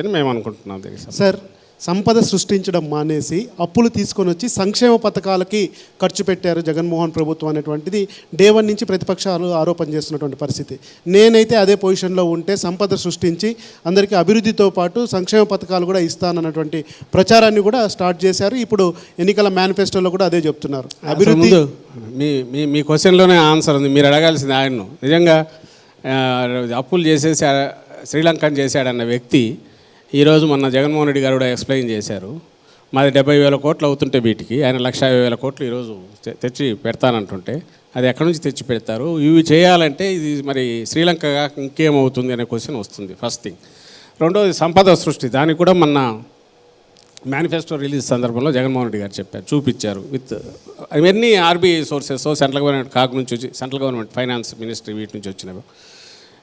అని మేము అనుకుంటున్నాం. సార్, సంపద సృష్టించడం మానేసి అప్పులు తీసుకొని వచ్చి సంక్షేమ పథకాలకి ఖర్చు పెట్టారు జగన్మోహన్ ప్రభుత్వం అనేటువంటిది డే వన్ నుంచి ప్రతిపక్షాలు ఆరోపణ చేస్తున్నటువంటి పరిస్థితి. నేనైతే అదే పొజిషన్లో ఉంటే సంపద సృష్టించి అందరికీ అభివృద్ధితో పాటు సంక్షేమ పథకాలు కూడా ఇస్తానన్నటువంటి ప్రచారాన్ని కూడా స్టార్ట్ చేశారు. ఇప్పుడు ఎన్నికల మేనిఫెస్టోలో కూడా అదే చెప్తున్నారు. అభివృద్ధి మీ క్వశ్చన్లోనే ఆన్సర్ ఉంది. మీరు అడగాల్సింది ఆయన్ను. నిజంగా అప్పులు చేసేసి శ్రీలంకన్ చేశాడన్న వ్యక్తి ఈరోజు మొన్న జగన్మోహన్ రెడ్డి గారు కూడా ఎక్స్ప్లెయిన్ చేశారు. మాది 70,000 కోట్లు అవుతుంటే వీటికి ఆయన 1,50,000 కోట్లు ఈరోజు తెచ్చి పెడతానంటుంటే అది ఎక్కడి నుంచి తెచ్చి పెడతారు? ఇవి చేయాలంటే ఇది మరి శ్రీలంకగా ఇంకేమవుతుంది అనే క్వశ్చన్ వస్తుంది. First thing. రెండోది సంపద సృష్టి. దానికి కూడా మొన్న మేనిఫెస్టో రిలీజ్ సందర్భంలో జగన్మోహన్ రెడ్డి గారు చెప్పారు, చూపించారు. విత్ ఇవన్నీ RBI sources, central government CAG నుంచి వచ్చి, సెంట్రల్ గవర్నమెంట్ ఫైనాన్స్ మినిస్ట్రీ వీటి నుంచి వచ్చినవి.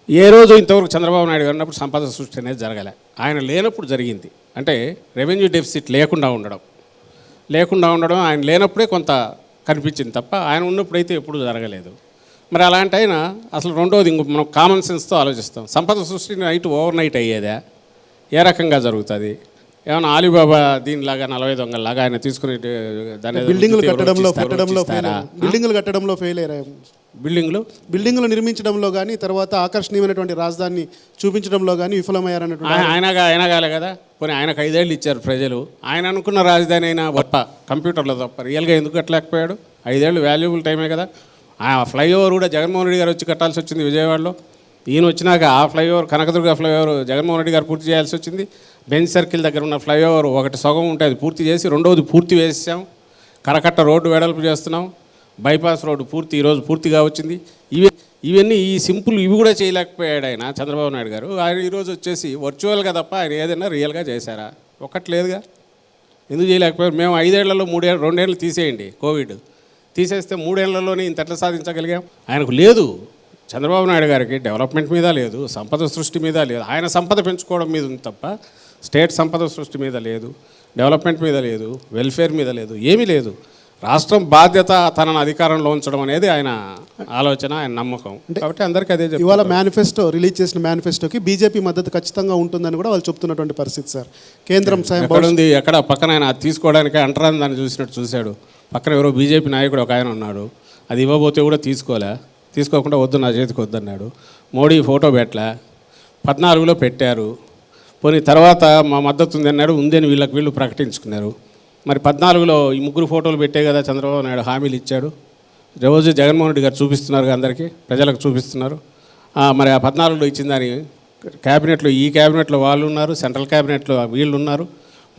ఏ రోజు ఇంతవరకు చంద్రబాబు నాయుడు గారు ఉన్నప్పుడు సంపద సృష్టి అనేది జరగలే. ఆయన లేనప్పుడు జరిగింది. అంటే రెవెన్యూ డెఫిసిట్ లేకుండా ఉండడం ఆయన లేనప్పుడే కొంత కనిపించింది తప్ప ఆయన ఉన్నప్పుడైతే ఎప్పుడు జరగలేదు. మరి అలాంటి ఆయన అసలు రెండోది మనం కామన్ సెన్స్తో ఆలోచిస్తాం. సంపద సృష్టి నైట్ ఓవర్ నైట్ అయ్యేదా? ఏ రకంగా జరుగుతుంది? ఏమైనా ఆలీబాబా దీనిలాగా 40 దొంగల్లాగా ఆయన తీసుకుని దాని బిల్డింగులు కట్టడంలో ఫెయిల్ అయ్యారు. బిల్డింగులు నిర్మించడంలో కానీ తర్వాత ఆకర్షణీయమైనటువంటి రాజధానిని చూపించడంలో కానీ విఫలమయ్యారన్నటువంటి ఆయన కాలే కదా. పోనీ ఆయనకు 5 ఏళ్ళు ఇచ్చారు ప్రజలు. ఆయన అనుకున్న రాజధాని అయినా గొప్ప కంప్యూటర్లో తప్ప రియల్గా ఎందుకు కట్టలేకపోయాడు? 5 ఏళ్ళు వాల్యుబుల్ టైమే కదా. ఆ ఫ్లైఓవర్ కూడా జగన్మోహన్ రెడ్డి గారు వచ్చి కట్టాల్సి వచ్చింది విజయవాడలో. ఈయన వచ్చినాక ఆ ఫ్లైఓవర్, కనకదుర్గ ఫ్లైఓవర్ జగన్మోహన్ రెడ్డి గారు పూర్తి చేయాల్సి వచ్చింది. బెంచ్ సర్కిల్ దగ్గర ఉన్న ఫ్లైఓవర్ ఒకటి సగం ఉంటే అది పూర్తి చేసి రెండవది పూర్తి వేసాం. కరకట్ట రోడ్డు వెడల్పు చేస్తున్నాం. బైపాస్ రోడ్డు ఈరోజు పూర్తిగా వచ్చింది. ఇవన్నీ ఈ సింపుల్ ఇవి కూడా చేయలేకపోయాడు ఆయన చంద్రబాబు నాయుడు గారు. ఆయన ఈరోజు వచ్చేసి వర్చువల్గా తప్ప ఆయన ఏదైనా రియల్గా చేశారా? ఒక్కట్లేదుగా. ఎందుకు చేయలేకపోయారు? మేము 5 ఏళ్లలో 2 ఏళ్ళు తీసేయండి, కోవిడ్ తీసేస్తే 3 ఏళ్లలోనే ఇంత ఎట్లా సాధించగలిగాం? ఆయనకు లేదు. చంద్రబాబు నాయుడు గారికి డెవలప్మెంట్ మీద లేదు, సంపద సృష్టి మీద లేదు. ఆయన సంపద పెంచుకోవడం మీద ఉంది తప్ప స్టేట్ సంపద సృష్టి మీద లేదు, డెవలప్మెంట్ మీద లేదు, వెల్ఫేర్ మీద లేదు, ఏమీ లేదు. రాష్ట్రం బాధ్యత తనను అధికారంలో ఉంచడం అనేది ఆయన ఆలోచన, ఆయన నమ్మకం. కాబట్టి అందరికీ అదే చెప్తారు. ఇవాళ మేనిఫెస్టో రిలీజ్ చేసిన మేనిఫెస్టోకి బీజేపీ మద్దతు ఖచ్చితంగా ఉంటుందని కూడా వాళ్ళు చెప్తున్నటువంటి పరిస్థితి సార్. కేంద్రం సాయం ఉంది. ఎక్కడ పక్కన ఆయన తీసుకోవడానికి అంటరాని దాన్ని చూసినట్టు చూశాడు. పక్కన ఎవరో బీజేపీ నాయకుడు ఒక ఆయన ఉన్నాడు. అది ఇవ్వబోతే కూడా తీసుకోకుండా వద్దు, నా చేతికి వద్దన్నాడు. మోడీ ఫోటో పెట్టలే. 14లో పెట్టారు. పోనీ తర్వాత మా మద్దతు ఉంది అన్నాడు. ఉందని వీళ్ళు ప్రకటించుకున్నారు. మరి 14లో ఈ 3 ఫోటోలు పెట్టే కదా చంద్రబాబు నాయుడు హామీలు ఇచ్చాడు. రోజు జగన్మోహన్ రెడ్డి గారు చూపిస్తున్నారు, అందరికీ ప్రజలకు చూపిస్తున్నారు. మరి ఆ 14లో ఇచ్చిన దాని క్యాబినెట్లో, ఈ క్యాబినెట్లో వాళ్ళు ఉన్నారు, సెంట్రల్ క్యాబినెట్లో వీళ్ళు ఉన్నారు.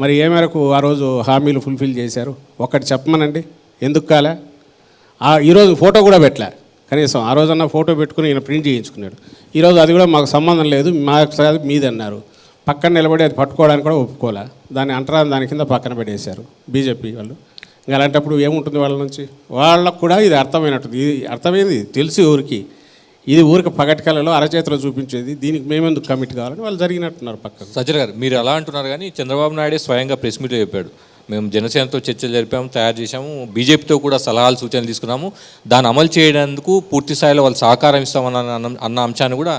మరి ఏ మేరకు ఆ రోజు హామీలు ఫుల్ఫిల్ చేశారు? ఒక్కటి చెప్పమనండి. ఎందుకు కాలే? ఈరోజు ఫోటో కూడా పెట్టలే. కనీసం ఆ రోజన్నా ఫోటో పెట్టుకుని ఈయన ప్రింట్ చేయించుకున్నాడు. ఈరోజు అది కూడా మాకు సంబంధం లేదు, మాకు మీదన్నారు. పక్కన నిలబడి అది పట్టుకోవడానికి కూడా ఒప్పుకోలే. దాన్ని అంటరాని దాని కింద పక్కన పెట్టేశారు బీజేపీ వాళ్ళు. ఇంకా అలాంటప్పుడు ఏముంటుంది వాళ్ళ నుంచి? వాళ్ళకు కూడా ఇది అర్థమైనట్టుంది. ఇది అర్థమైంది తెలుసు ఊరికి. ఇది ఊరికి పగటికలలో అరచేతిలో చూపించేది. దీనికి మేమెందుకు కమిట్ కావాలని వాళ్ళు జరిగినట్టున్నారు పక్కన. సజ్జల గారు, మీరు అలా అంటున్నారు కానీ చంద్రబాబు నాయుడే స్వయంగా ప్రెస్ మీట్లో చెప్పాడు, మేము జనసేనతో చర్చలు జరిపాము, తయారు చేశాము, బీజేపీతో కూడా సలహాలు సూచనలు తీసుకున్నాము, దాన్ని అమలు చేయడానికి పూర్తి స్థాయిలో వాళ్ళు సహకారం ఇస్తామన్న అన్న అంశాన్ని కూడా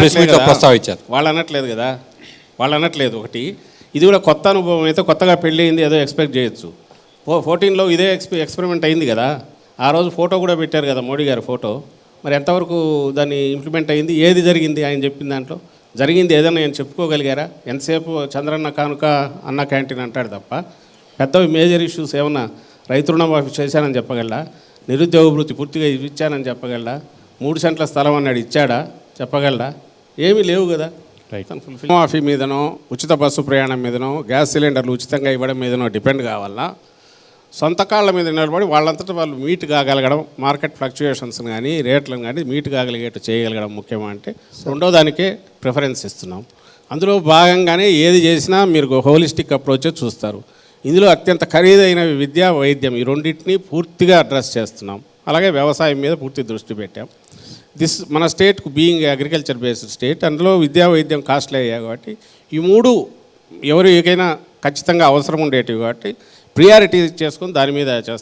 ప్రెస్ మీట్లో ప్రస్తావించారు. వాళ్ళు అనట్లేదు కదా. ఒకటి ఇది కూడా కొత్త అనుభవం అయితే, కొత్తగా పెళ్ళి అయింది ఏదో ఎక్స్పెక్ట్ చేయొచ్చు. 14లో ఇదే ఎక్స్పెరిమెంట్ అయింది కదా. ఆ రోజు ఫోటో కూడా పెట్టారు కదా మోడీ గారి ఫోటో. మరి ఎంతవరకు దాన్ని ఇంప్లిమెంట్ అయింది? ఏది జరిగింది? ఆయన చెప్పిన దాంట్లో జరిగింది ఏదైనా ఆయన చెప్పుకోగలిగారా? ఎంతసేపు చంద్రన్న కానుక, అన్న క్యాంటీన్ అంటాడు తప్ప పెద్ద మేజర్ ఇష్యూస్ ఏమన్నా రైతు రుణమాఫీ చేశానని చెప్పగలడా? నిరుద్యోగ వృత్తి పూర్తిగా ఇచ్చానని చెప్పగలడా? 3 సెంట్ల స్థలం అన్నాడు, ఇచ్చాడా? చెప్పగలడా? ఏమీ లేవు కదా. రుణమాఫీ మీదనో, ఉచిత బస్సు ప్రయాణం మీదనో, గ్యాస్ సిలిండర్లు ఉచితంగా ఇవ్వడం మీదనో డిపెండ్ కావాలన్నా సొంత కాళ్ళ మీద నిలబడి వాళ్ళంతటా వాళ్ళు మీట్ కాగలగడం, మార్కెట్ ఫ్లక్చుయేషన్స్ని కానీ రేట్లను కానీ మీట్ కాగలిగేట్టు చేయగలగడం ముఖ్యమా అంటే రెండో దానికే ప్రిఫరెన్స్ ఇస్తున్నాం. అందులో భాగంగానే ఏది చేసినా మీరు హోలిస్టిక్ అప్రోచే చూస్తారు. ఇందులో అత్యంత ఖరీదైన విద్య, వైద్యం ఈ రెండింటినీ పూర్తిగా అడ్రస్ చేస్తున్నాం. అలాగే వ్యవసాయం మీద పూర్తి దృష్టి పెట్టాం. మన స్టేట్కు బీయింగ్ అగ్రికల్చర్ బేస్డ్ స్టేట్, అందులో విద్యా వైద్యం కాస్ట్లీ అయ్యాయి కాబట్టి ఈ 3 ఎవరు ఏకైనా ఖచ్చితంగా అవసరం ఉండేటివి కాబట్టి ప్రియారిటీ చేసుకొని దాని మీద చేస్తాం.